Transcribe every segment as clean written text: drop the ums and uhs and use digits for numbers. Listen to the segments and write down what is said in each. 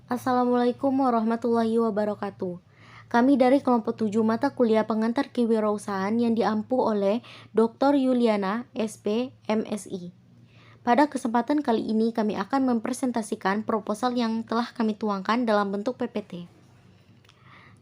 Assalamualaikum warahmatullahi wabarakatuh. Kami dari kelompok 7 mata kuliah pengantar kewirausahaan yang diampu oleh Dr. Yuliana, SP, MSI. Pada kesempatan kali ini kami akan mempresentasikan proposal yang telah kami tuangkan dalam bentuk PPT.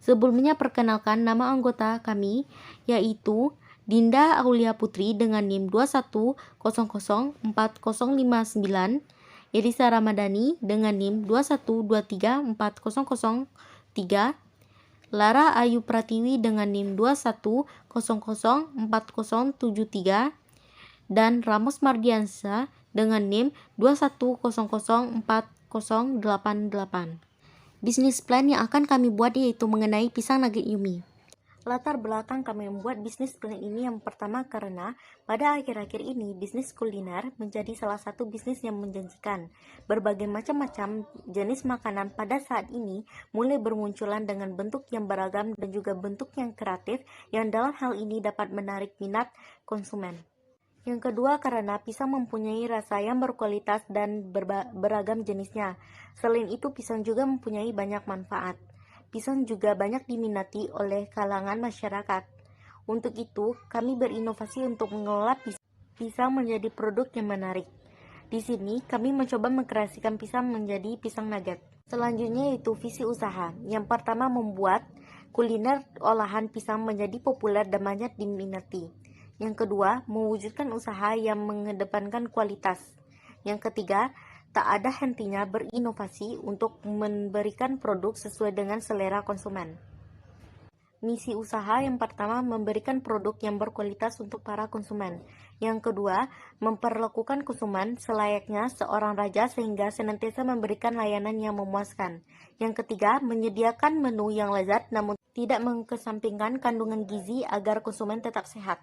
Sebelumnya perkenalkan nama anggota kami, yaitu Dinda Aulia Putri dengan NIM 21004059, Elisa Ramadhani dengan NIM 21234003, Lara Ayu Pratiwi dengan NIM 21004073, dan Ramos Mardiansa dengan NIM 21004088. Bisnis plan yang akan kami buat yaitu mengenai pisang nugget Yummy. Latar belakang kami membuat bisnis plan ini yang pertama karena pada akhir-akhir ini bisnis kuliner menjadi salah satu bisnis yang menjanjikan. Berbagai macam-macam jenis makanan pada saat ini mulai bermunculan dengan bentuk yang beragam dan juga bentuk yang kreatif yang dalam hal ini dapat menarik minat konsumen. Yang kedua karena pisang mempunyai rasa yang berkualitas dan beragam jenisnya. Selain itu pisang juga mempunyai banyak manfaat. Pisang juga banyak diminati oleh kalangan masyarakat. Untuk itu, kami berinovasi untuk mengelola pisang menjadi produk yang menarik. Di sini, kami mencoba mengkreasikan pisang menjadi pisang nugget. Selanjutnya yaitu visi usaha. Yang pertama membuat kuliner olahan pisang menjadi populer dan banyak diminati. Yang kedua, mewujudkan usaha yang mengedepankan kualitas. Yang ketiga, tak ada hentinya berinovasi untuk memberikan produk sesuai dengan selera konsumen. Misi usaha yang pertama memberikan produk yang berkualitas untuk para konsumen. Yang kedua, memperlakukan konsumen selayaknya seorang raja sehingga senantiasa memberikan layanan yang memuaskan. Yang ketiga, menyediakan menu yang lezat namun tidak mengesampingkan kandungan gizi agar konsumen tetap sehat.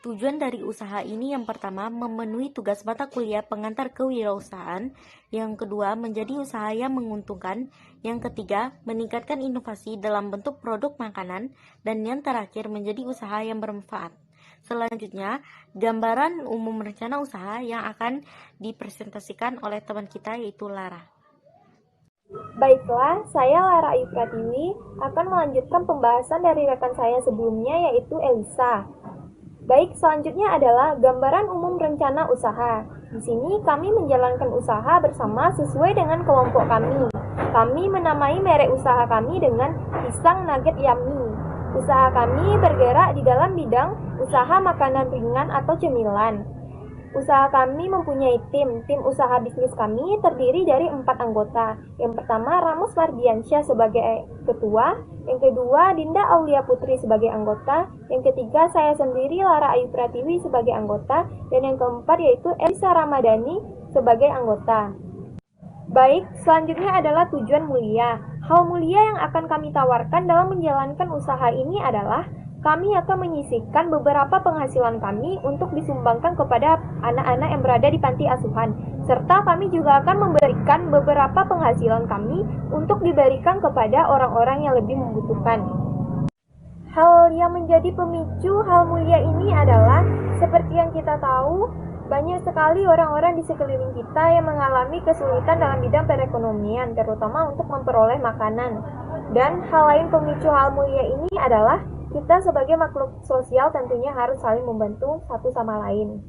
Tujuan dari usaha ini yang pertama memenuhi tugas mata kuliah pengantar kewirausahaan, yang kedua menjadi usaha yang menguntungkan, yang ketiga meningkatkan inovasi dalam bentuk produk makanan, dan yang terakhir menjadi usaha yang bermanfaat. Selanjutnya, gambaran umum rencana usaha yang akan dipresentasikan oleh teman kita yaitu Lara. Baiklah, saya Lara Ayu Pratiwi akan melanjutkan pembahasan dari rekan saya sebelumnya yaitu Elisa. Baik, selanjutnya adalah gambaran umum rencana usaha. Di sini kami menjalankan usaha bersama sesuai dengan kelompok kami. Kami menamai merek usaha kami dengan Pisang Nugget Yummy. Usaha kami bergerak di dalam bidang usaha makanan ringan atau cemilan. Usaha kami mempunyai tim usaha bisnis kami terdiri dari 4 anggota. Yang pertama Ramos Mardiansyah sebagai ketua, yang kedua Dinda Aulia Putri sebagai anggota, yang ketiga saya sendiri Lara Ayu Pratiwi sebagai anggota, dan yang keempat yaitu Elisa Ramadhani sebagai anggota. Baik, selanjutnya adalah tujuan mulia. Hal mulia yang akan kami tawarkan dalam menjalankan usaha ini adalah kami akan menyisihkan beberapa penghasilan kami untuk disumbangkan kepada anak-anak yang berada di panti asuhan. Serta kami juga akan memberikan beberapa penghasilan kami untuk diberikan kepada orang-orang yang lebih membutuhkan. Hal yang menjadi pemicu hal mulia ini adalah, seperti yang kita tahu, banyak sekali orang-orang di sekeliling kita yang mengalami kesulitan dalam bidang perekonomian, terutama untuk memperoleh makanan. Dan hal lain pemicu hal mulia ini adalah kita sebagai makhluk sosial tentunya harus saling membantu satu sama lain.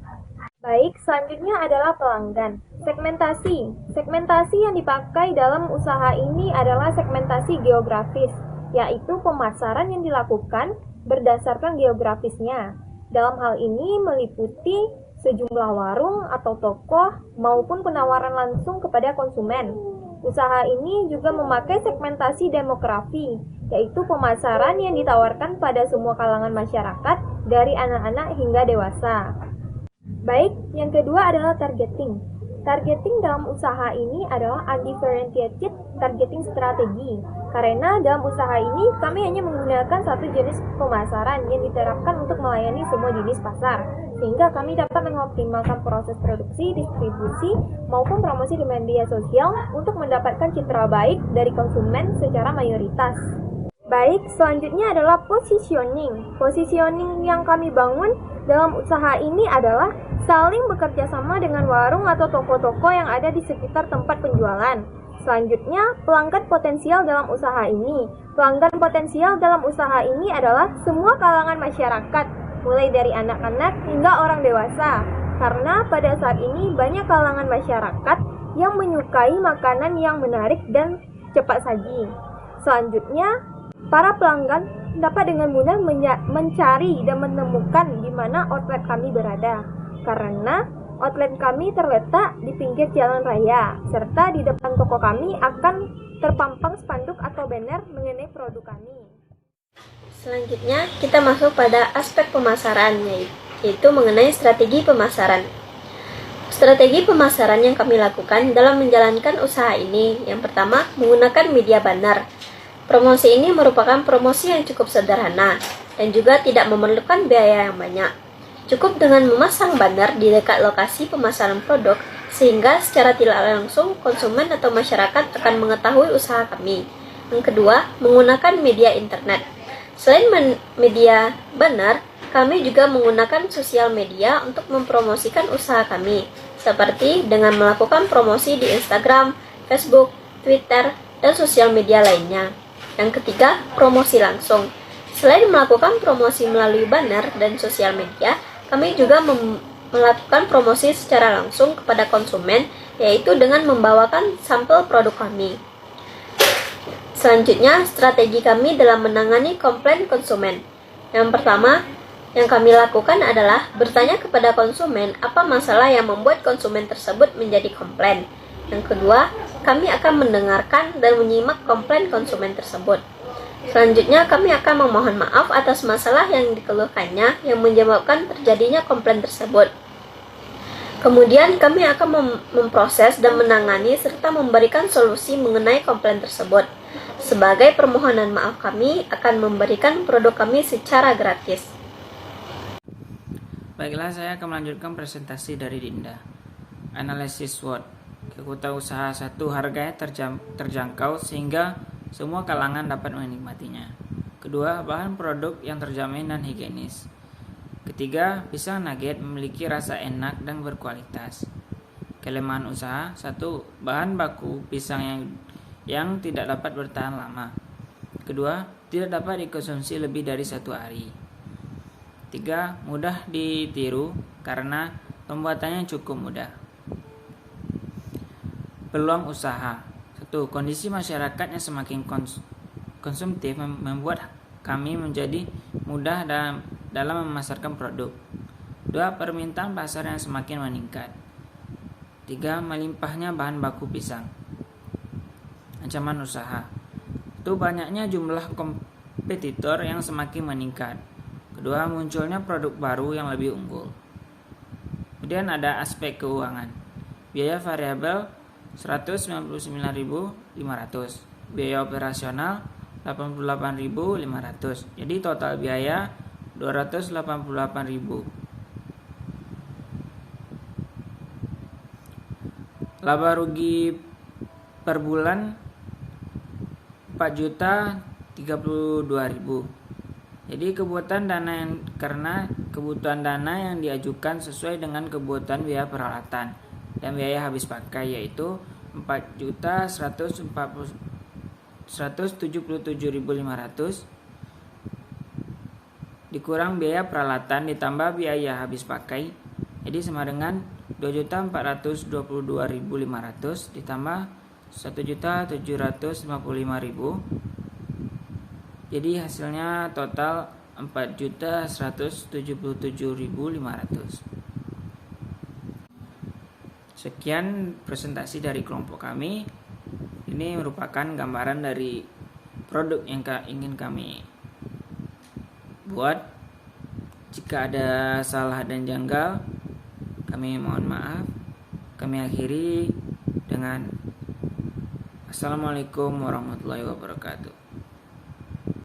Baik, selanjutnya adalah pelanggan. Segmentasi. Segmentasi yang dipakai dalam usaha ini adalah segmentasi geografis, yaitu pemasaran yang dilakukan berdasarkan geografisnya. Dalam hal ini meliputi sejumlah warung atau toko maupun penawaran langsung kepada konsumen. Usaha ini juga memakai segmentasi demografi, yaitu pemasaran yang ditawarkan pada semua kalangan masyarakat dari anak-anak hingga dewasa. Baik, yang kedua adalah targeting. Targeting dalam usaha ini adalah undifferentiated targeting strategi, karena dalam usaha ini kami hanya menggunakan satu jenis pemasaran yang diterapkan untuk melayani semua jenis pasar, sehingga kami dapat mengoptimalkan proses produksi, distribusi, maupun promosi di media sosial untuk mendapatkan citra baik dari konsumen secara mayoritas. Baik, selanjutnya adalah positioning. Positioning yang kami bangun dalam usaha ini adalah saling bekerja sama dengan warung atau toko-toko yang ada di sekitar tempat penjualan. Selanjutnya, pelanggan potensial dalam usaha ini. Pelanggan potensial dalam usaha ini adalah semua kalangan masyarakat, mulai dari anak-anak hingga orang dewasa. Karena pada saat ini banyak kalangan masyarakat yang menyukai makanan yang menarik dan cepat saji. Selanjutnya, para pelanggan dapat dengan mudah mencari dan menemukan di mana outlet kami berada. Karena outlet kami terletak di pinggir jalan raya, serta di depan toko kami akan terpampang spanduk atau banner mengenai produk kami. Selanjutnya, kita masuk pada aspek pemasaran, yaitu mengenai strategi pemasaran. Strategi pemasaran yang kami lakukan dalam menjalankan usaha ini, yang pertama, menggunakan media banner. Promosi ini merupakan promosi yang cukup sederhana dan juga tidak memerlukan biaya yang banyak. Cukup dengan memasang banner di dekat lokasi pemasaran produk, sehingga secara tidak langsung konsumen atau masyarakat akan mengetahui usaha kami. Yang kedua, menggunakan media internet. Selain media banner, kami juga menggunakan sosial media untuk mempromosikan usaha kami, seperti dengan melakukan promosi di Instagram, Facebook, Twitter, dan sosial media lainnya. Yang ketiga, promosi langsung. Selain melakukan promosi melalui banner dan sosial media, kami juga melakukan promosi secara langsung kepada konsumen, yaitu dengan membawakan sampel produk kami. Selanjutnya, strategi kami dalam menangani komplain konsumen. Yang pertama, yang kami lakukan adalah bertanya kepada konsumen apa masalah yang membuat konsumen tersebut menjadi komplain. Yang kedua, kami akan mendengarkan dan menyimak komplain konsumen tersebut. Selanjutnya, kami akan memohon maaf atas masalah yang dikeluhkannya yang menyebabkan terjadinya komplain tersebut. Kemudian, kami akan memproses dan menangani serta memberikan solusi mengenai komplain tersebut. Sebagai permohonan maaf, kami akan memberikan produk kami secara gratis. Baiklah, saya akan melanjutkan presentasi dari Dinda. Analisis SWOT. Kekuatan usaha satu, harganya terjangkau sehingga semua kalangan dapat menikmatinya. Kedua, bahan produk yang terjamin dan higienis. Ketiga, pisang nugget memiliki rasa enak dan berkualitas. Kelemahan usaha satu, bahan baku pisang yang tidak dapat bertahan lama. Kedua, tidak dapat dikonsumsi lebih dari 1 hari. Tiga, mudah ditiru karena pembuatannya cukup mudah. Peluang usaha. 1. Kondisi masyarakat yang semakin konsumtif membuat kami menjadi mudah dalam memasarkan produk. 2. Permintaan pasar yang semakin meningkat. 3. Melimpahnya bahan baku pisang. Ancaman usaha. 1. Banyaknya jumlah kompetitor yang semakin meningkat. Kedua, munculnya produk baru yang lebih unggul. Kemudian ada aspek keuangan. Biaya variabel 199.500, biaya operasional 88.500. Jadi total biaya 288.000. Laba rugi per bulan 4.032.000. Jadi kebutuhan dana yang diajukan sesuai dengan kebutuhan biaya peralatan dan biaya habis pakai, yaitu 4.177.500 dikurang biaya peralatan ditambah biaya habis pakai, jadi sama dengan 2.422.500 ditambah 1.755.000. Jadi hasilnya total 4.177.500. Sekian presentasi dari kelompok kami. Ini merupakan gambaran dari produk yang ingin kami buat. Jika ada salah dan janggal, kami mohon maaf. Kami akhiri dengan Assalamualaikum warahmatullahi wabarakatuh.